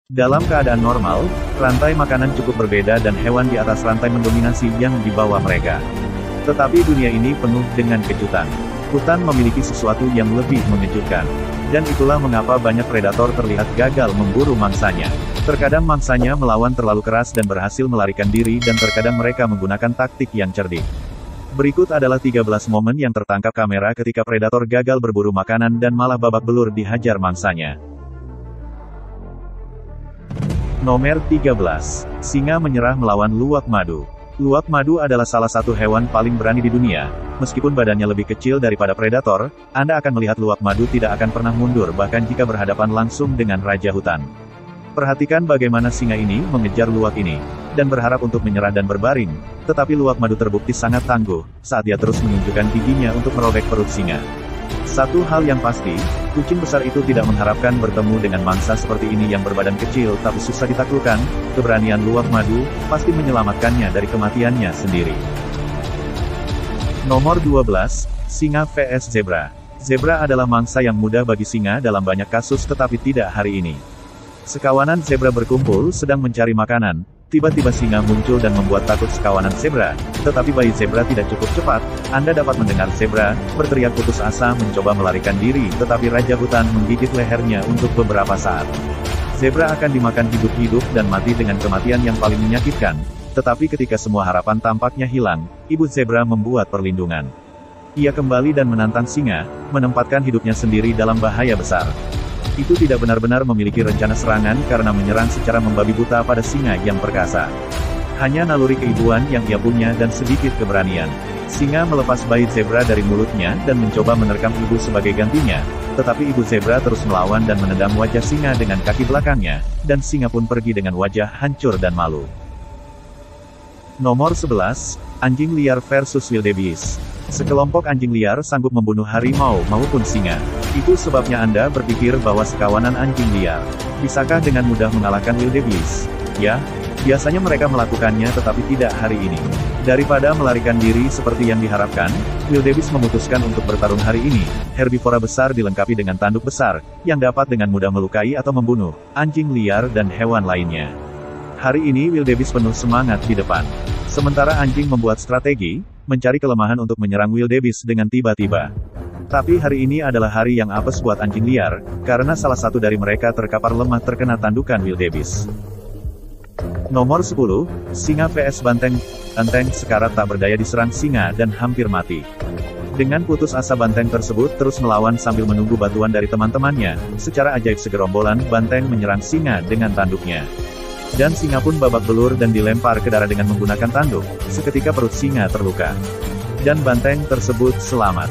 Dalam keadaan normal, rantai makanan cukup berbeda dan hewan di atas rantai mendominasi yang dibawa mereka. Tetapi dunia ini penuh dengan kejutan. Hutan memiliki sesuatu yang lebih mengejutkan. Dan itulah mengapa banyak predator terlihat gagal memburu mangsanya. Terkadang mangsanya melawan terlalu keras dan berhasil melarikan diri dan terkadang mereka menggunakan taktik yang cerdik. Berikut adalah 13 momen yang tertangkap kamera ketika predator gagal berburu makanan dan malah babak belur dihajar mangsanya. Nomor 13. Singa menyerah melawan luwak madu. Luwak madu adalah salah satu hewan paling berani di dunia. Meskipun badannya lebih kecil daripada predator, Anda akan melihat luwak madu tidak akan pernah mundur bahkan jika berhadapan langsung dengan raja hutan. Perhatikan bagaimana singa ini mengejar luwak ini, dan berharap untuk menyerah dan berbaring, tetapi luwak madu terbukti sangat tangguh, saat dia terus menunjukkan giginya untuk merobek perut singa. Satu hal yang pasti, kucing besar itu tidak mengharapkan bertemu dengan mangsa seperti ini yang berbadan kecil tapi susah ditaklukkan. Keberanian luwak madu pasti menyelamatkannya dari kematiannya sendiri. Nomor 12, Singa vs Zebra. Zebra adalah mangsa yang mudah bagi singa dalam banyak kasus tetapi tidak hari ini. Sekawanan zebra berkumpul sedang mencari makanan. Tiba-tiba singa muncul dan membuat takut sekawanan zebra, tetapi bayi zebra tidak cukup cepat. Anda dapat mendengar zebra berteriak putus asa mencoba melarikan diri, tetapi raja hutan menggigit lehernya untuk beberapa saat. Zebra akan dimakan hidup-hidup dan mati dengan kematian yang paling menyakitkan, tetapi ketika semua harapan tampaknya hilang, ibu zebra membuat perlindungan. Ia kembali dan menantang singa, menempatkan hidupnya sendiri dalam bahaya besar. Itu tidak benar-benar memiliki rencana serangan karena menyerang secara membabi buta pada singa yang perkasa. Hanya naluri keibuan yang ia punya dan sedikit keberanian. Singa melepas bayi zebra dari mulutnya dan mencoba menerkam ibu sebagai gantinya, tetapi ibu zebra terus melawan dan menendang wajah singa dengan kaki belakangnya, dan singa pun pergi dengan wajah hancur dan malu. Nomor 11, Anjing liar versus wildebeest. Sekelompok anjing liar sanggup membunuh harimau maupun singa. Itu sebabnya Anda berpikir bahwa sekawanan anjing liar bisakah dengan mudah mengalahkan wildebeest? Ya, biasanya mereka melakukannya tetapi tidak hari ini. Daripada melarikan diri seperti yang diharapkan, wildebeest memutuskan untuk bertarung hari ini. Herbivora besar dilengkapi dengan tanduk besar, yang dapat dengan mudah melukai atau membunuh anjing liar dan hewan lainnya. Hari ini wildebeest penuh semangat di depan. Sementara anjing membuat strategi, mencari kelemahan untuk menyerang wildebeest dengan tiba-tiba. Tapi hari ini adalah hari yang apes buat anjing liar, karena salah satu dari mereka terkapar lemah terkena tandukan wildebeest. Nomor 10, Singa vs Banteng. Banteng sekarat tak berdaya diserang singa dan hampir mati. Dengan putus asa banteng tersebut terus melawan sambil menunggu bantuan dari teman-temannya, secara ajaib segerombolan banteng menyerang singa dengan tanduknya. Dan singa pun babak belur dan dilempar ke darah dengan menggunakan tanduk. Seketika perut singa terluka. Dan banteng tersebut selamat.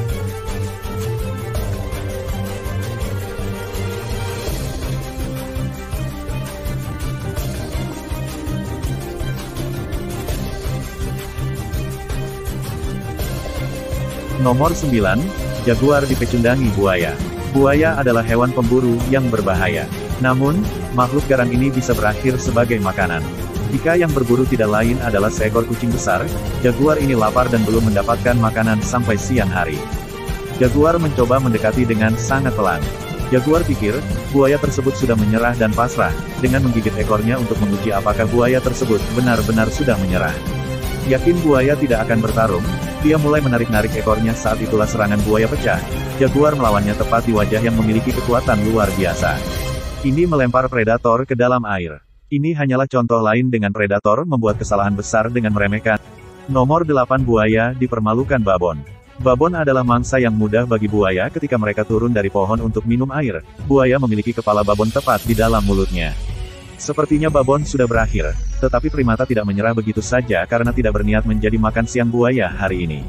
Nomor 9, Jaguar dipecundangi buaya. Buaya adalah hewan pemburu yang berbahaya. Namun, makhluk garang ini bisa berakhir sebagai makanan. Jika yang berburu tidak lain adalah seekor kucing besar, jaguar ini lapar dan belum mendapatkan makanan sampai siang hari. Jaguar mencoba mendekati dengan sangat pelan. Jaguar pikir, buaya tersebut sudah menyerah dan pasrah, dengan menggigit ekornya untuk menguji apakah buaya tersebut benar-benar sudah menyerah. Yakin buaya tidak akan bertarung, dia mulai menarik-narik ekornya. Saat itulah serangan buaya pecah. Jaguar melawannya tepat di wajah yang memiliki kekuatan luar biasa. Ini melempar predator ke dalam air. Ini hanyalah contoh lain dengan predator membuat kesalahan besar dengan meremehkan. Nomor 8, Buaya dipermalukan babon. Babon adalah mangsa yang mudah bagi buaya ketika mereka turun dari pohon untuk minum air. Buaya memiliki kepala babon tepat di dalam mulutnya. Sepertinya babon sudah berakhir, tetapi primata tidak menyerah begitu saja karena tidak berniat menjadi makan siang buaya hari ini.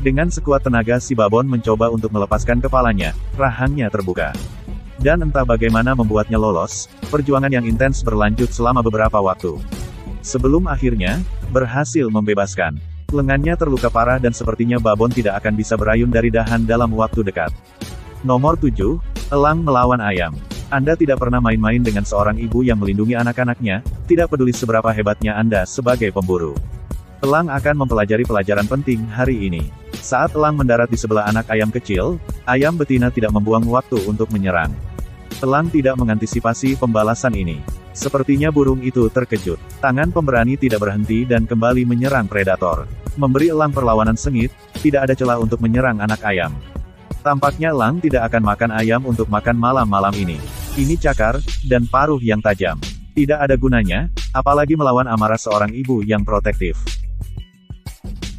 Dengan sekuat tenaga si babon mencoba untuk melepaskan kepalanya, rahangnya terbuka. Dan entah bagaimana membuatnya lolos, perjuangan yang intens berlanjut selama beberapa waktu. Sebelum akhirnya, berhasil membebaskan. Lengannya terluka parah dan sepertinya babon tidak akan bisa berayun dari dahan dalam waktu dekat. Nomor 7, Elang melawan ayam. Anda tidak pernah main-main dengan seorang ibu yang melindungi anak-anaknya, tidak peduli seberapa hebatnya Anda sebagai pemburu. Elang akan mempelajari pelajaran penting hari ini. Saat elang mendarat di sebelah anak ayam kecil, ayam betina tidak membuang waktu untuk menyerang. Elang tidak mengantisipasi pembalasan ini. Sepertinya burung itu terkejut. Tangan pemberani tidak berhenti dan kembali menyerang predator. Memberi elang perlawanan sengit, tidak ada celah untuk menyerang anak ayam. Tampaknya elang tidak akan makan ayam untuk makan malam-malam ini. Ini cakar, dan paruh yang tajam. Tidak ada gunanya, apalagi melawan amarah seorang ibu yang protektif.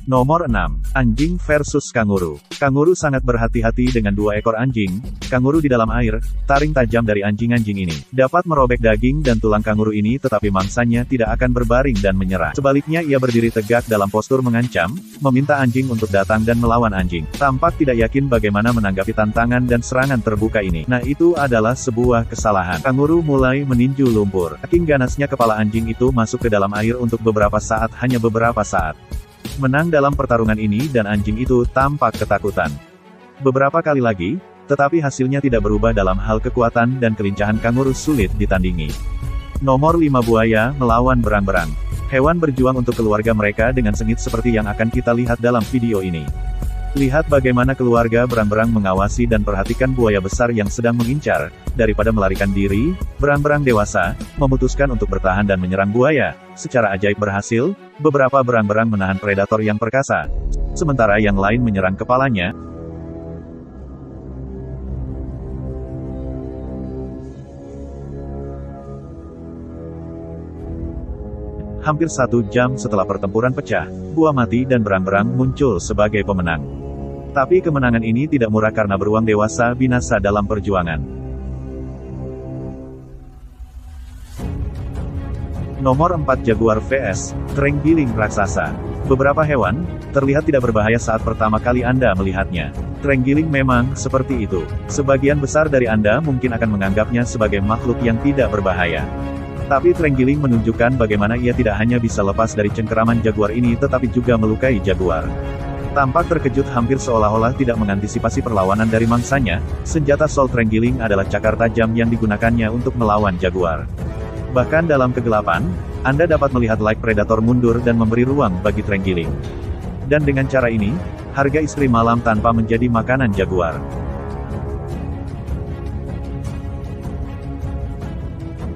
Nomor 6. Anjing versus kanguru. Kanguru sangat berhati-hati dengan 2 ekor anjing. Kanguru di dalam air, taring tajam dari anjing-anjing ini dapat merobek daging dan tulang kanguru ini, tetapi mangsanya tidak akan berbaring dan menyerah. Sebaliknya ia berdiri tegak dalam postur mengancam, meminta anjing untuk datang dan melawan anjing. Tampak tidak yakin bagaimana menanggapi tantangan dan serangan terbuka ini. Nah, itu adalah sebuah kesalahan. Kanguru mulai meninju lumpur. Saking ganasnya kepala anjing itu masuk ke dalam air untuk beberapa saat, hanya beberapa saat. Menang dalam pertarungan ini dan anjing itu tampak ketakutan. Beberapa kali lagi, tetapi hasilnya tidak berubah dalam hal kekuatan dan kelincahan kanguru sulit ditandingi. Nomor 5. Buaya melawan berang-berang. Hewan berjuang untuk keluarga mereka dengan sengit seperti yang akan kita lihat dalam video ini. Lihat bagaimana keluarga berang-berang mengawasi dan perhatikan buaya besar yang sedang mengincar. Daripada melarikan diri, berang-berang dewasa memutuskan untuk bertahan dan menyerang buaya. Secara ajaib berhasil, beberapa berang-berang menahan predator yang perkasa. Sementara yang lain menyerang kepalanya. Hampir 1 jam setelah pertempuran pecah, buah mati dan berang-berang muncul sebagai pemenang. Tapi kemenangan ini tidak murah karena beruang dewasa binasa dalam perjuangan. Nomor 4. Jaguar vs terenggiling raksasa. Beberapa hewan terlihat tidak berbahaya saat pertama kali Anda melihatnya. Terenggiling memang seperti itu. Sebagian besar dari Anda mungkin akan menganggapnya sebagai makhluk yang tidak berbahaya. Tapi terenggiling menunjukkan bagaimana ia tidak hanya bisa lepas dari cengkeraman jaguar ini tetapi juga melukai jaguar. Tampak terkejut hampir seolah-olah tidak mengantisipasi perlawanan dari mangsanya. Senjata Sol terenggiling adalah cakar tajam yang digunakannya untuk melawan jaguar. Bahkan dalam kegelapan, Anda dapat melihat like predator mundur dan memberi ruang bagi terenggiling. Dan dengan cara ini, harga istri malam tanpa menjadi makanan jaguar.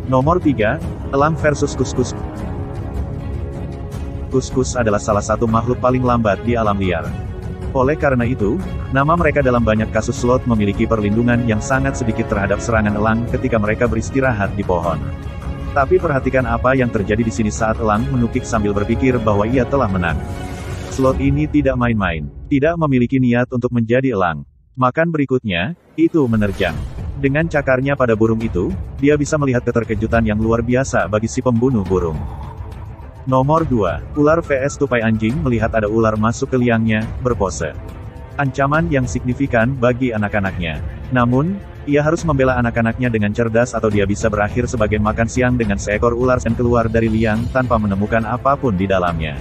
Nomor 3. Elang versus kuskus. Kuskus adalah salah satu makhluk paling lambat di alam liar. Oleh karena itu, nama mereka dalam banyak kasus slot memiliki perlindungan yang sangat sedikit terhadap serangan elang ketika mereka beristirahat di pohon. Tapi perhatikan apa yang terjadi di sini saat elang menukik sambil berpikir bahwa ia telah menang. Slot ini tidak main-main, tidak memiliki niat untuk menjadi elang. Makan berikutnya, itu menerjang. Dengan cakarnya pada burung itu, dia bisa melihat keterkejutan yang luar biasa bagi si pembunuh burung. Nomor 2. Ular vs tupai. Anjing melihat ada ular masuk ke liangnya, berpose. Ancaman yang signifikan bagi anak-anaknya. Namun, ia harus membela anak-anaknya dengan cerdas atau dia bisa berakhir sebagai makan siang dengan seekor ular dan keluar dari liang tanpa menemukan apapun di dalamnya.